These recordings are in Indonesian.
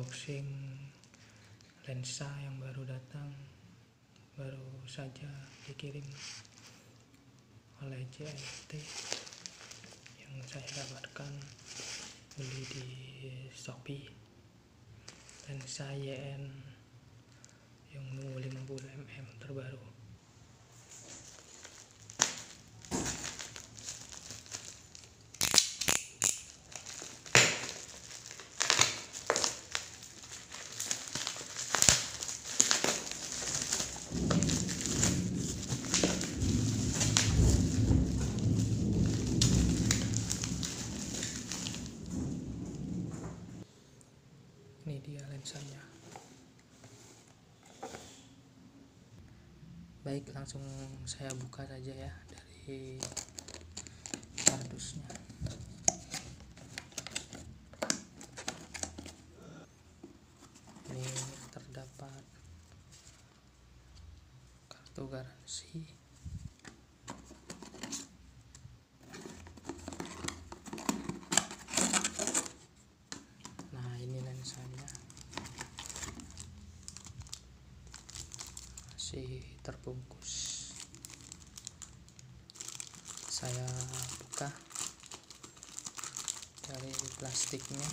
unboxing lensa yang baru datang, baru saja dikirim oleh JLT yang saya dapatkan beli di Shopee. Lensa YN Yongnuo 50mm terbaru. Ini dia lensanya. Baik, langsung saya buka saja ya dari kardusnya. Ini terdapat kartu garansi, nah ini lensanya masih terbungkus. Saya buka dari plastiknya.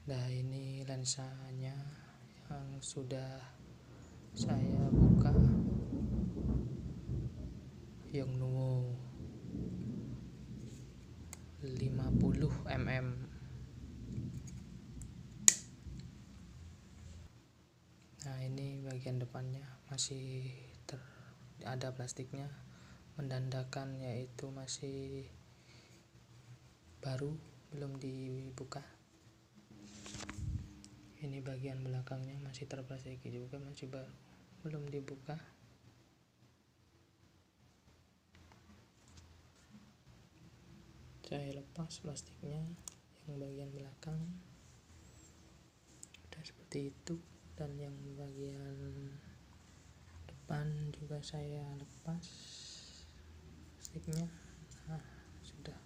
Nah, ini lensanya yang sudah saya buka, Yongnuo 50mm. Nah, ini bagian depannya masih ada plastiknya, menandakan yaitu masih baru, belum dibuka. Ini bagian belakangnya masih terplastiki juga, masih baru, belum dibuka. Saya lepas plastiknya yang bagian belakang, udah seperti itu, dan yang bagian depan juga saya lepas plastiknya. Nah, sudah,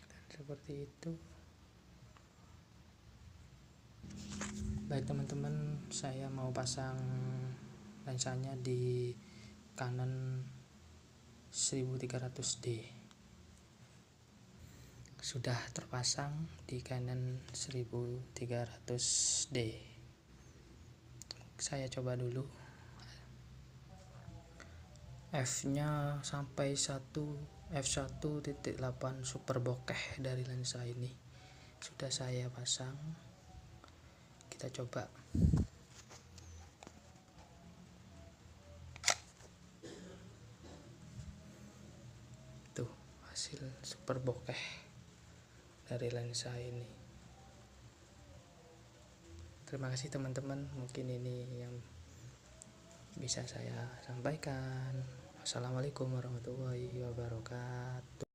dan seperti itu. Baik teman-teman, saya mau pasang lensanya di Canon 1300D. Sudah terpasang di Canon 1300D. Saya coba dulu f-nya sampai f1.8 super bokeh dari lensa ini. Sudah saya pasang. Kita coba. Tuh, hasil super bokeh dari lensa ini. Terima kasih teman-teman, mungkin ini yang bisa saya sampaikan. Wassalamualaikum warahmatullahi wabarakatuh.